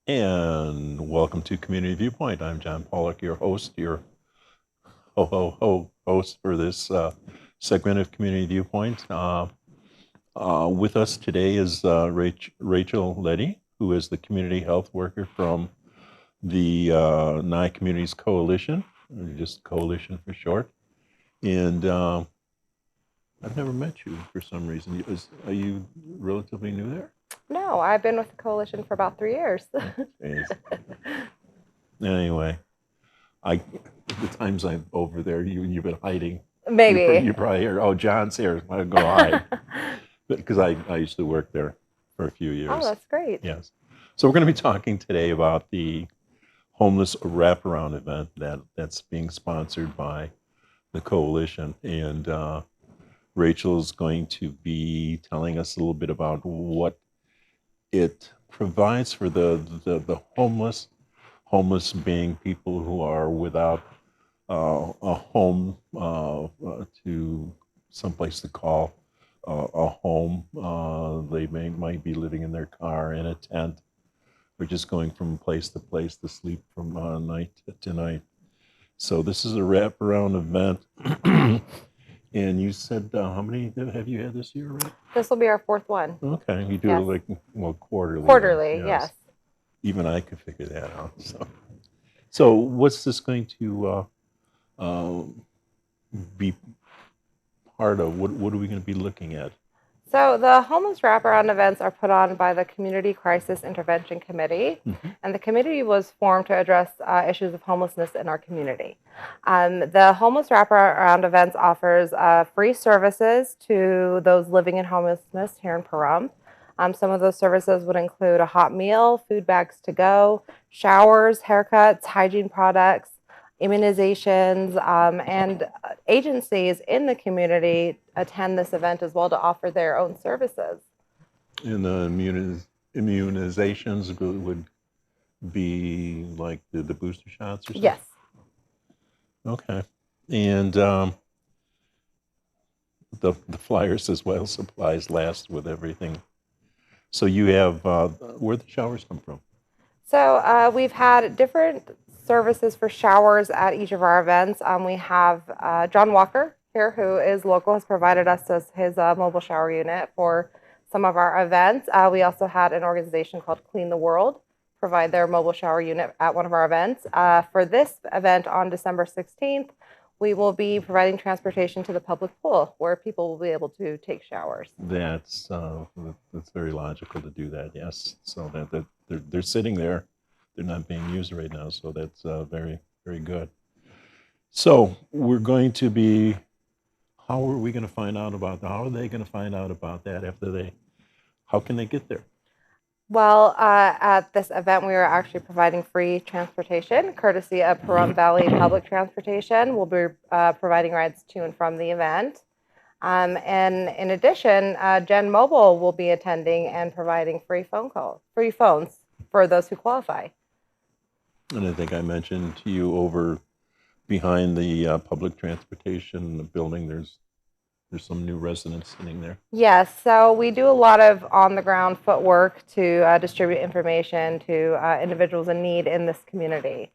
And welcome to Community Viewpoint. I'm John Pollock, your host, your host for this segment of Community Viewpoint. With us today is Rachel Leddy, who is the community health worker from the Nye Communities Coalition, just Coalition for short. And I've never met you for some reason. Are you relatively new there? No, I've been with the coalition for about 3 years. Jeez. Anyway, the times I'm over there, you've been hiding. Maybe. You probably hear, oh, John's here. I go hide because I used to work there for a few years. Oh, that's great. Yes. So we're going to be talking today about the homeless wraparound event that's being sponsored by the coalition, and Rachel is going to be telling us a little bit about what it provides for the homeless. Homeless being people who are without a home to someplace to call a home. They might be living in their car, in a tent, or just going from place to place to sleep from night to night. So this is a wraparound event. And you said, how many have you had this year, right? This will be our fourth one. Okay, you do Yes. it like, well, quarterly. Quarterly, then, yes. Even I could figure that out. So what's this going to be part of? What are we going to be looking at? So the homeless wraparound events are put on by the Community Crisis Intervention Committee, and the committee was formed to address issues of homelessness in our community. The homeless wraparound events offers free services to those living in homelessness here in Pahrump. Some of those services would include a hot meal, food bags to go, showers, haircuts, hygiene products, immunizations, and agencies in the community attend this event as well to offer their own services. And the immunizations would be like the booster shots or something? Yes. Okay. And the flyer says, well, supplies last with everything. So you have, where'd the showers come from? So we've had different services for showers at each of our events. We have John Walker here, who is local, has provided us his mobile shower unit for some of our events. We also had an organization called Clean the World provide their mobile shower unit at one of our events. For this event on December 16th, we will be providing transportation to the public pool where people will be able to take showers. That's very logical to do that, yes. So that they're sitting there, they're not being used right now, so that's very, very good. So we're going to be, how are we going to find out about that? How are they going to find out about that how can they get there? Well, at this event, we are actually providing free transportation, courtesy of Pahrump Valley Public Transportation. We'll be providing rides to and from the event. And in addition, Gen Mobile will be attending and providing free phones for those who qualify. And I think I mentioned to you over behind the public transportation building, there's some new residents sitting there. Yes, so we do a lot of on-the-ground footwork to distribute information to individuals in need in this community.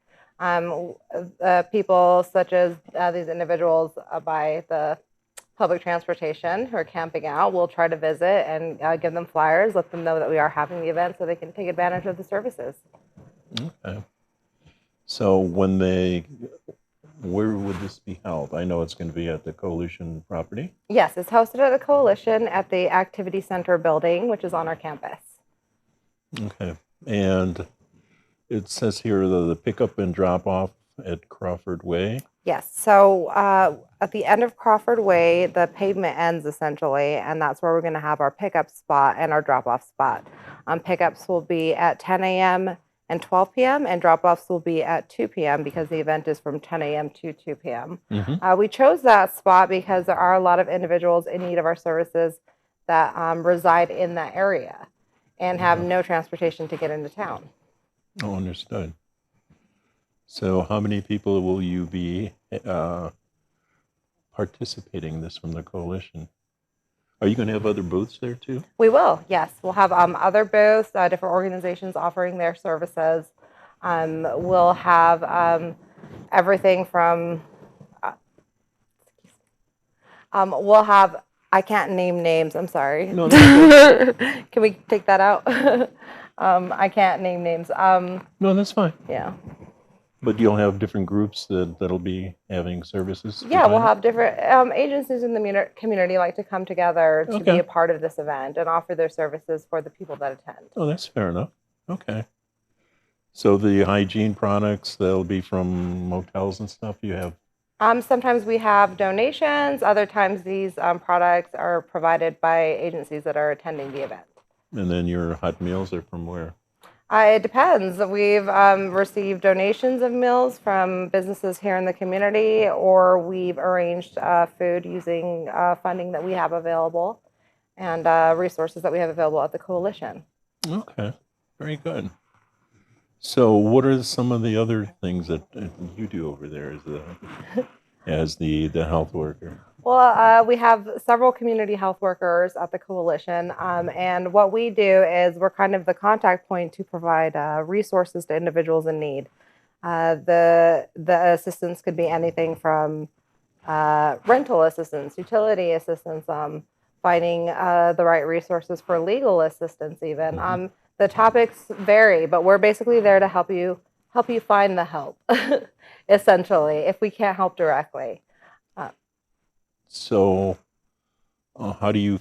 People such as these individuals by the public transportation who are camping out will try to visit and give them flyers, let them know that we are having the event so they can take advantage of the services. Okay. So where would this be held? I know it's going to be at the Coalition property. Yes, it's hosted at the Coalition at the Activity Center building, which is on our campus. Okay. And it says here the pickup and drop off at Crawford Way. Yes, so at the end of Crawford Way, the pavement ends essentially, and that's where we're going to have our pickup spot and our drop-off spot. Pickups will be at 10 a.m. and 12 p.m., and drop-offs will be at 2 p.m. because the event is from 10 a.m. to 2 p.m. We chose that spot because there are a lot of individuals in need of our services that reside in that area and have no transportation to get into town. Oh, understood. So how many people will you be participating in this from the coalition? Are you going to have other booths there too? We will, yes. We'll have other booths, different organizations offering their services. We'll have everything from, we'll have, I can't name names, I'm sorry. No, that's okay. Can we take that out? I can't name names. No, that's fine. Yeah. But you'll have different groups that'll be having services? Yeah, we'll behind it? have different agencies in the community like to come together to be Okay. a part of this event and offer their services for the people that attend. Oh, that's fair enough. Okay. So the hygiene products, they'll be from motels and stuff you have? Sometimes we have donations. Other times these products are provided by agencies that are attending the event. And then your hot meals are from where? It depends. We've received donations of meals from businesses here in the community, or we've arranged food using funding that we have available and resources that we have available at the coalition. Okay. Very good. So what are some of the other things that you do over there as the health worker? Well, we have several community health workers at the coalition, and what we do is we're kind of the contact point to provide resources to individuals in need. The assistance could be anything from rental assistance, utility assistance, finding the right resources for legal assistance, even. Mm-hmm. The topics vary, but we're basically there to help you find the help, essentially, if we can't help directly. So how do you,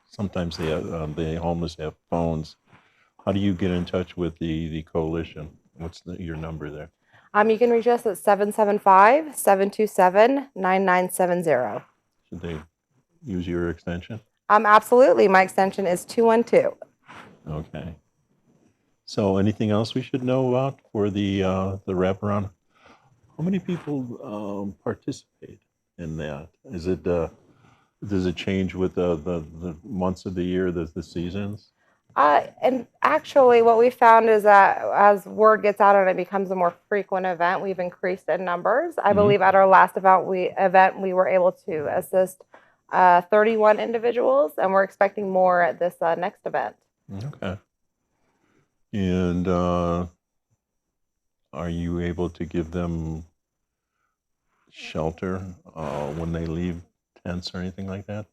sometimes the homeless have phones. How do you get in touch with the coalition? What's your number there? You can reach us at 775-727-9970. Should they use your extension? Absolutely. My extension is 212. Okay. So anything else we should know about for the wraparound? How many people participate in that? Is it does it change with the months of the year, the seasons? And actually, what we found is that as word gets out and it becomes a more frequent event, we've increased in numbers. I believe at our last event, we were able to assist 31 individuals, and we're expecting more at this next event. Okay. And are you able to give them shelter when they leave tents or anything like that?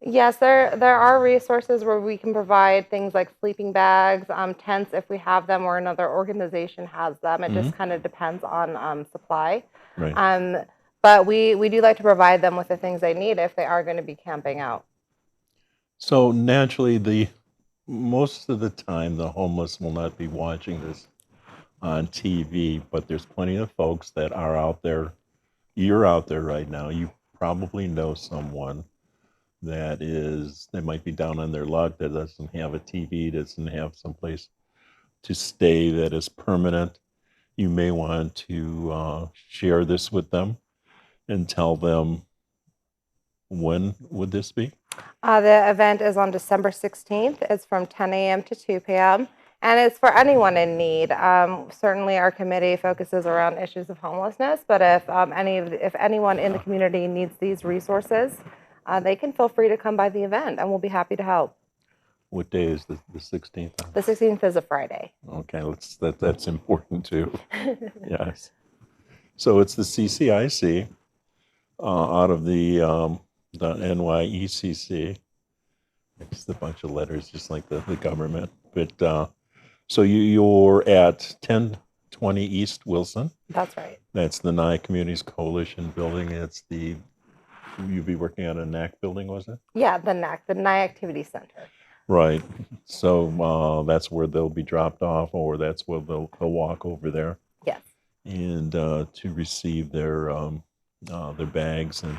Yes, there are resources where we can provide things like sleeping bags, tents if we have them, or another organization has them. It just kind of depends on supply. Right. But we do like to provide them with the things they need if they are going to be camping out. So naturally, most of the time, the homeless will not be watching this on TV, but there's plenty of folks that are out there. You're out there right now. You probably know someone that might be down on their luck, that doesn't have a TV, doesn't have someplace to stay that is permanent. You may want to share this with them and tell them, when would this be? The event is on December 16th. It's from 10 a.m. to 2 p.m. And it's for anyone in need. Certainly, our committee focuses around issues of homelessness, but if anyone in the community needs these resources, they can feel free to come by the event, and we'll be happy to help. What day is the 16th? The 16th is a Friday. Okay, that's important too. Yes. So it's the CCIC out of the NyeCC. It's a bunch of letters, just like the government. But so you're at 1020 East Wilson. That's right. That's the Nye Communities Coalition building. You'd be working at a NAC building, was it? Yeah, the NAC, the Nye Activity Center. Right. So that's where they'll be dropped off, or that's where they'll walk over there. Yes. And to receive their bags and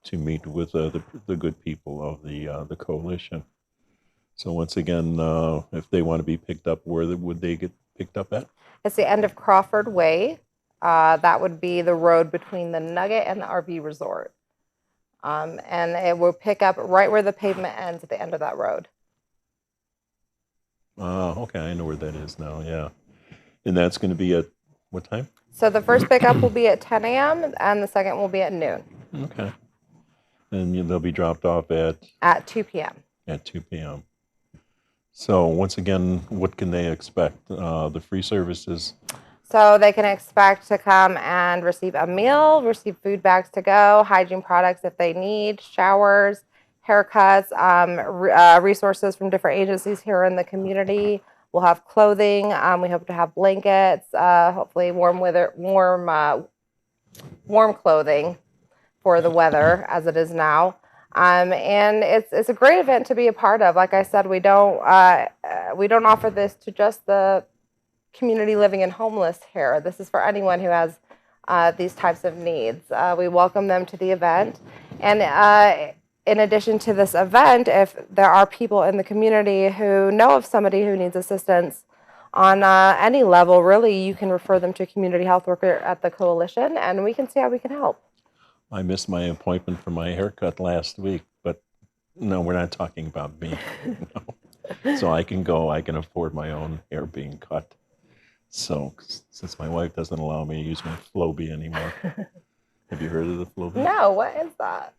to meet with the good people of the coalition. So once again, if they want to be picked up, where would they get picked up at? It's the end of Crawford Way. That would be the road between the Nugget and the RV Resort. And it will pick up right where the pavement ends at the end of that road. Okay, I know where that is now, yeah. And that's going to be at what time? So the first pickup will be at 10 a.m. and the second will be at noon. Okay. And they'll be dropped off at 2 p.m. at 2 p.m. So once again, what can they expect? The free services. So they can expect to come and receive a meal, receive food bags to go, hygiene products if they need, showers, haircuts, resources from different agencies here in the community. We'll have clothing. We hope to have blankets, hopefully warm clothing for the weather as it is now. And it's a great event to be a part of. Like I said, we don't offer this to just the community living and homeless here. This is for anyone who has these types of needs. We welcome them to the event. And in addition to this event, if there are people in the community who know of somebody who needs assistance on any level, really, you can refer them to a community health worker at the coalition, and we can see how we can help. I missed my appointment for my haircut last week, but no, we're not talking about me. No. So I can go. I can afford my own hair being cut. So since my wife doesn't allow me to use my Flowbee anymore. Have you heard of the Flowbee? No, what is that?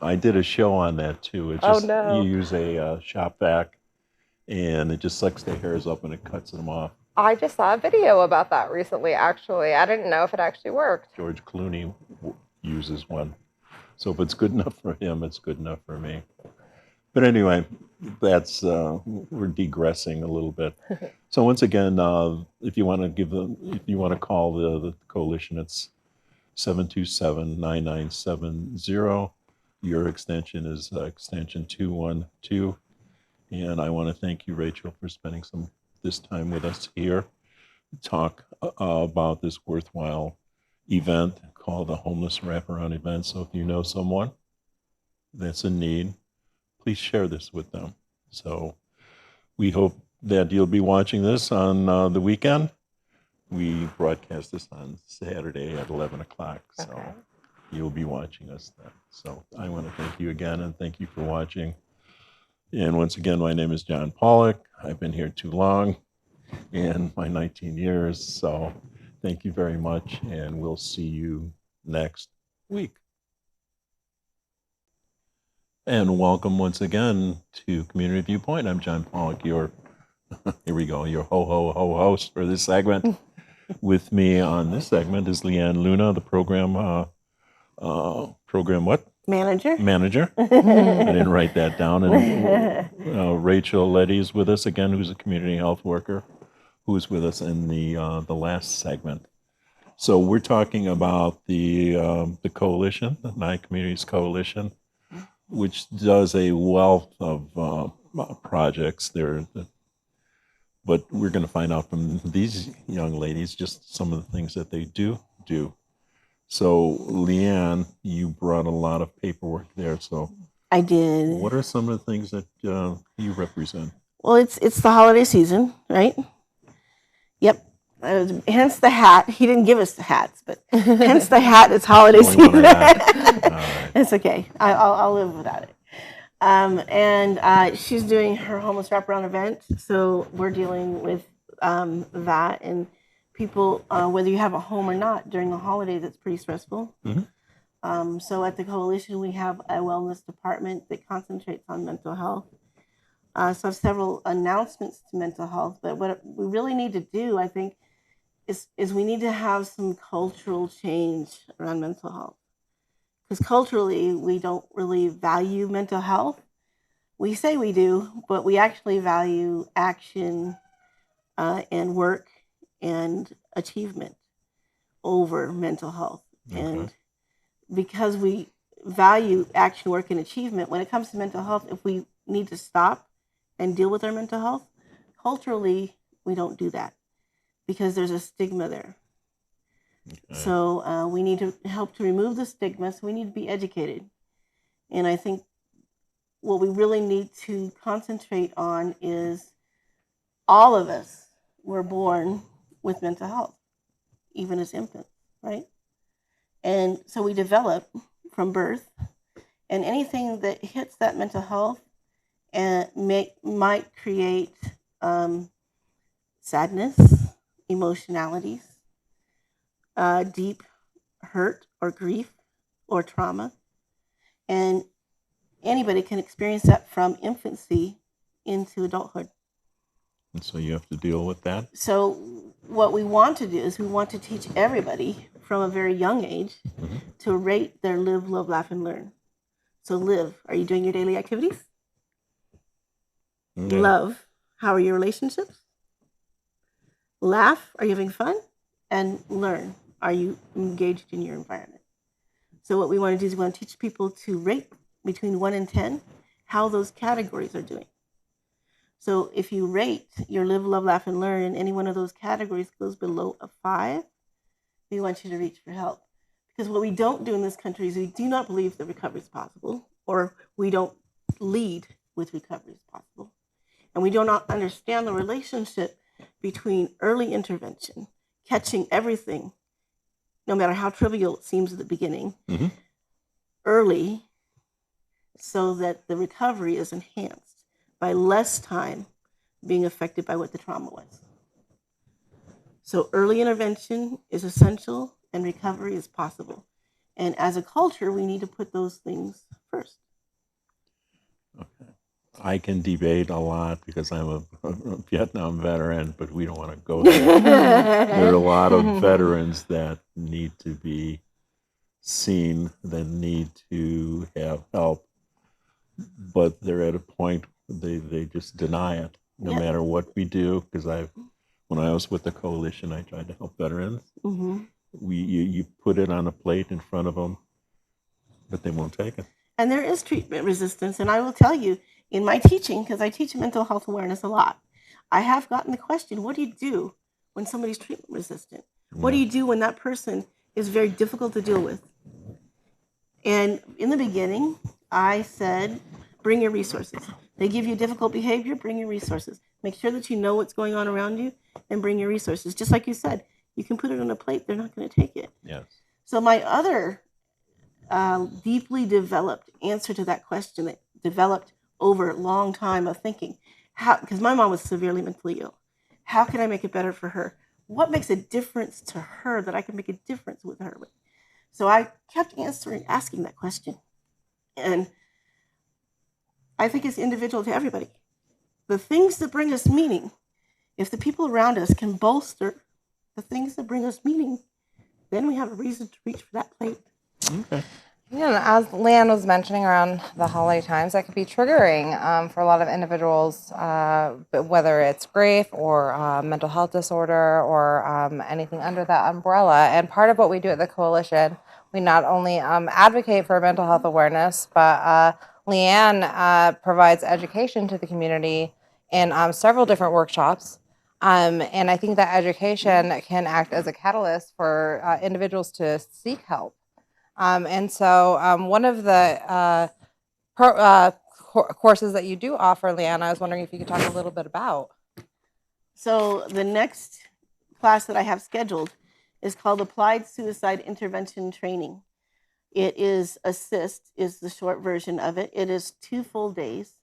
I did a show on that too. It's just you use a shop vac, and it just sucks the hairs up and it cuts them off. I just saw a video about that recently, actually. I didn't know if it actually worked. George Clooney uses one. So if it's good enough for him, it's good enough for me. But anyway, that's we're digressing a little bit. So once again, if you want to call the coalition, it's 727-9970. Your extension is extension 212. And I want to thank you, Rachel, for spending this time with us here to talk about this worthwhile event called the Homeless Wraparound Event. So if you know someone that's in need, please share this with them. So we hope that you'll be watching this on the weekend. We broadcast this on Saturday at 11 o'clock. So Okay. You'll be watching us then. So I want to thank you again and thank you for watching. And once again, my name is John Pollock. I've been here too long in my 19 years. So thank you very much. And we'll see you next week. And welcome once again to Community Viewpoint. I'm John Pollock, your here we go, your ho host for this segment. With me on this segment is LeeAnn Luna, the program what? Manager. I didn't write that down. And Rachel Leddy is with us again, who's a community health worker, who is with us in the last segment. So we're talking about the coalition, the Nye Communities Coalition, which does a wealth of projects there. But we're going to find out from these young ladies just some of the things that they do. So, LeeAnn, you brought a lot of paperwork there. So I did. What are some of the things that you represent? Well, it's the holiday season, right? Yep. Hence the hat. He didn't give us the hats, but hence the hat. It's holiday season. Right. It's okay. I'll live without it. And she's doing her homeless wraparound event, so we're dealing with that and people, whether you have a home or not during the holidays, it's pretty stressful. Mm-hmm. So at the coalition, we have a wellness department that concentrates on mental health. So I have several announcements to mental health, but what we really need to do, I think, is we need to have some cultural change around mental health. Because culturally, we don't really value mental health. We say we do, but we actually value action and work and achievement over mental health. Okay. And because we value action, work, and achievement, when it comes to mental health, if we need to stop and deal with our mental health, culturally, we don't do that because there's a stigma there. Okay. So we need to help to remove the stigma. So we need to be educated. And I think what we really need to concentrate on is all of us were born with mental health, even as infants, right? And so we develop from birth, and anything that hits that mental health and might create sadness, emotionalities, deep hurt or grief or trauma. And anybody can experience that from infancy into adulthood. And so you have to deal with that. So what we want to do is we want to teach everybody from a very young age to rate their live, love, laugh, and learn. So live, are you doing your daily activities? Okay. Love, how are your relationships? Laugh, are you having fun? And learn, are you engaged in your environment? So what we want to do is we want to teach people to rate between 1 and 10 how those categories are doing. So if you rate your live, love, laugh, and learn, and any one of those categories goes below a 5, we want you to reach for help. Because what we don't do in this country is we do not believe that recovery is possible, or we don't lead with recovery is possible. And we do not understand the relationship between early intervention, catching everything, no matter how trivial it seems at the beginning, early, so that the recovery is enhanced by less time being affected by what the trauma was. So early intervention is essential and recovery is possible. And as a culture, we need to put those things first. Okay. I can debate a lot because I'm a Vietnam veteran, but we don't want to go there. There are a lot of veterans that need to be seen, that need to have help, but they're at a point they just deny it, no matter what we do. Because when I was with the coalition, I tried to help veterans. You put it on a plate in front of them, but they won't take it. And there is treatment resistance. And I will tell you, in my teaching, because I teach mental health awareness a lot, I have gotten the question, what do you do when somebody's treatment resistant? What do you do when that person is very difficult to deal with? And in the beginning, I said, bring your resources. They give you difficult behavior, bring your resources. Make sure that you know what's going on around you and bring your resources. Just like you said, you can put it on a plate, they're not going to take it. Yes. So my other deeply developed answer to that question that developed over a long time of thinking, because my mom was severely mentally ill. How can I make it better for her? What makes a difference to her that I can make a difference with her with? So I kept asking that question. And I think it's individual to everybody. The things that bring us meaning, if the people around us can bolster the things that bring us meaning, then we have a reason to reach for that plate. Okay. Yeah, as LeeAnn was mentioning, around the holiday times, that could be triggering for a lot of individuals, whether it's grief or mental health disorder or anything under that umbrella. And part of what we do at the coalition, we not only advocate for mental health awareness, but LeeAnn provides education to the community in several different workshops. And I think that education can act as a catalyst for individuals to seek help. And so one of the courses that you do offer, LeeAnn, I was wondering if you could talk a little bit about. So the next class that I have scheduled is called Applied Suicide Intervention Training. It is ASSIST is the short version of it. It is 2 full days,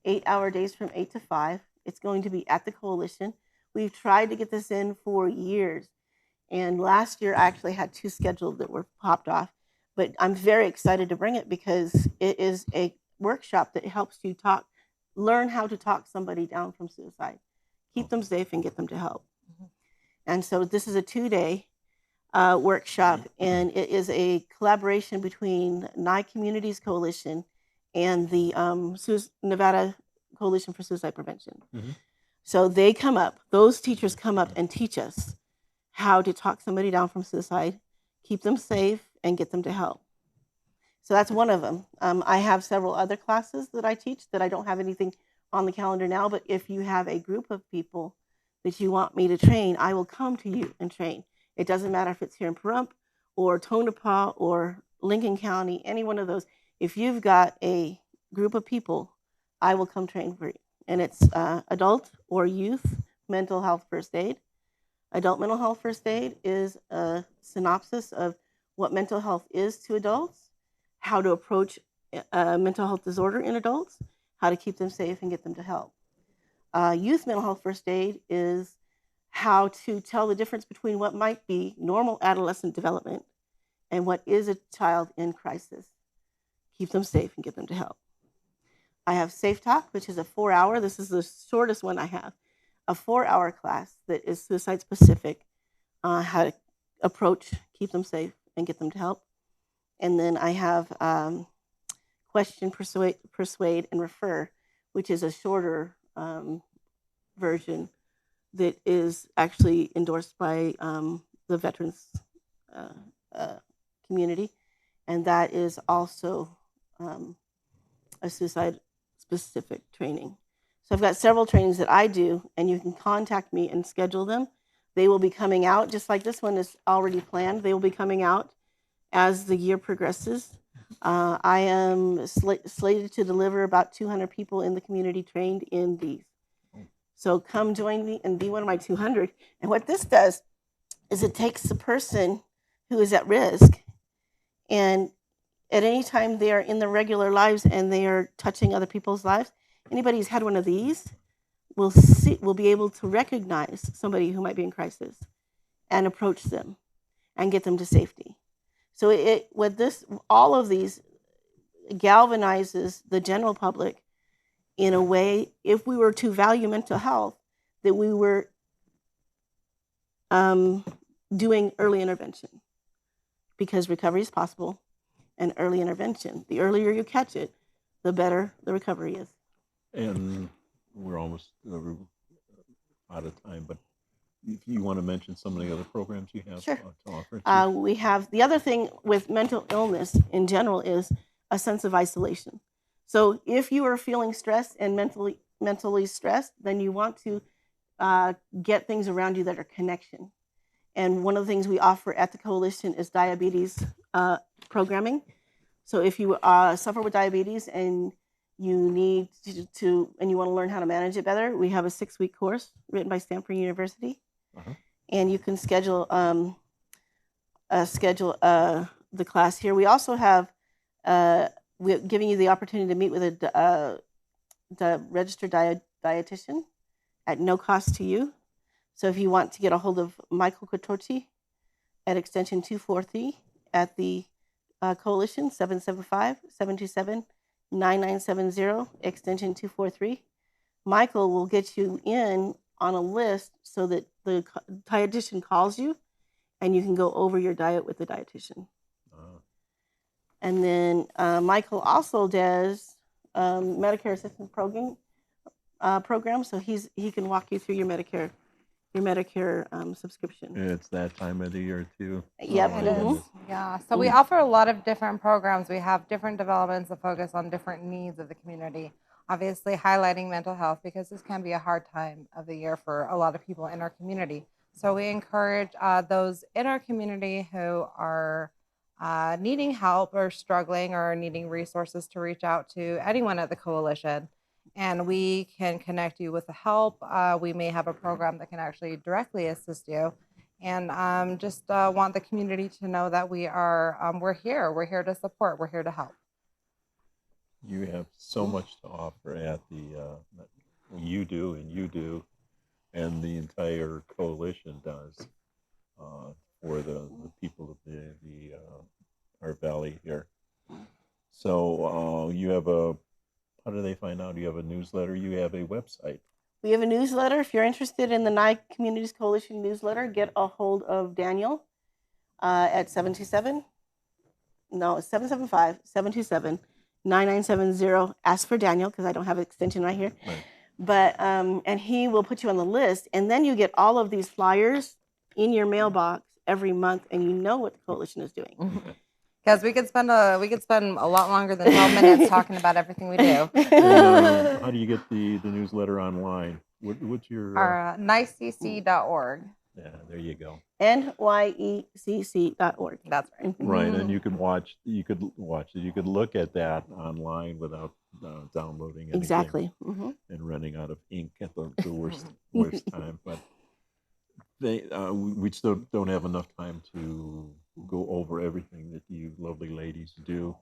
8-hour days from 8 to 5. It's going to be at the coalition. We've tried to get this in for years. And last year, I actually had 2 scheduled that were popped off. But I'm very excited to bring it because it is a workshop that helps you learn how to talk somebody down from suicide, keep them safe, and get them to help. And so this is a 2-day workshop, and it is a collaboration between NyeCC Coalition and the Nevada Coalition for Suicide Prevention. So they come up, those teachers come up and teach us how to talk somebody down from suicide, keep them safe, and get them to help. So that's one of them. I have several other classes that I teach that I don't have anything on the calendar now, but if you have a group of people that you want me to train, I will come to you and train. It doesn't matter if it's here in Pahrump or Tonopah or Lincoln County, any one of those. If you've got a group of people, I will come train for you. And it's adult or youth mental health first aid. Adult mental health first aid is a synopsis of what mental health is to adults, how to approach mental health disorder in adults, how to keep them safe and get them to help. Youth mental health first aid is how to tell the difference between what might be normal adolescent development and what is a child in crisis. Keep them safe and get them to help. I have Safe Talk, which is a 4-hour. This is the shortest one I have. A 4-hour class that is suicide specific, how to approach, keep them safe, and get them to help. And then I have Question, Persuade, and Refer, which is a shorter version that is actually endorsed by the veterans community. And that is also a suicide specific training. So I've got several trainings that I do, and you can contact me and schedule them. They will be coming out, just like this one is already planned. They will be coming out as the year progresses. I am slated to deliver about 200 people in the community trained in these. So come join me and be one of my 200. And what this does is it takes the person who is at risk, and at any time they are in their regular lives and they are touching other people's lives, anybody who's had one of these will be able to recognize somebody who might be in crisis and approach them and get them to safety. So all of these galvanizes the general public in a way, if we were to value mental health, that we were doing early intervention, because recovery is possible, and early intervention, the earlier you catch it, the better the recovery is. And we're almost out of time, but if you want to mention some of the other programs you have Sure. to offer. We have, the other thing with mental illness in general is a sense of isolation. So if you are feeling stressed and mentally stressed, then you want to get things around you that are connection. And one of the things we offer at the coalition is diabetes programming. So if you suffer with diabetes and you need and you want to learn how to manage it better, we have a 6-week course written by Stanford University. Uh-huh. And you can schedule the class here. We also have we're giving you the opportunity to meet with the registered dietitian at no cost to you. So if you want to get a hold of Michael Kotorchi at extension 243 at the coalition, 775-727-9970, extension 243, Michael will get you in on a list so that the dietitian calls you and you can go over your diet with the dietitian. And then Michael also does Medicare assistance program, so he can walk you through your Medicare subscription. It's that time of the year too. Yep, it is. Yeah. So we offer a lot of different programs. We have different developments that focus on different needs of the community. Obviously, highlighting mental health, because this can be a hard time of the year for a lot of people in our community. So we encourage those in our community who are needing help or struggling or needing resources to reach out to anyone at the coalition, and we can connect you with the help. We may have a program that can actually directly assist you, and just want the community to know that we're here to support, we're here to help. You have so much to offer at the you do, and the entire coalition does for the people of our valley here. So you have how do they find out? You have a newsletter, you have a website. We have a newsletter. If you're interested in the Nye Communities Coalition newsletter, get a hold of Daniel at 775-727-9970. Ask for Daniel, because I don't have an extension right here. Right. But and he will put you on the list, and then you get all of these flyers in your mailbox every month, and you know what the coalition is doing. Because we could spend a lot longer than 12 minutes talking about everything we do. And, how do you get the newsletter online? What's your our NyeCC.org. Yeah, there you go. NyeCC.org. That's right. Right, and you could look at that online without downloading anything. Exactly. And running out of ink at the worst time. But we still don't have enough time to go over everything that you lovely ladies do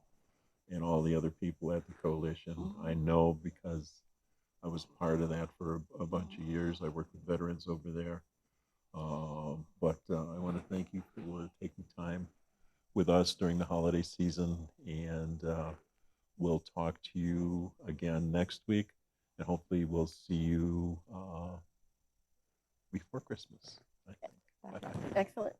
and all the other people at the coalition. I know, because I was part of that for a bunch of years. I worked with veterans over there. But I want to thank you for taking time with us during the holiday season, and we'll talk to you again next week, and hopefully we'll see you before Christmas. I think. Bye-bye. Excellent.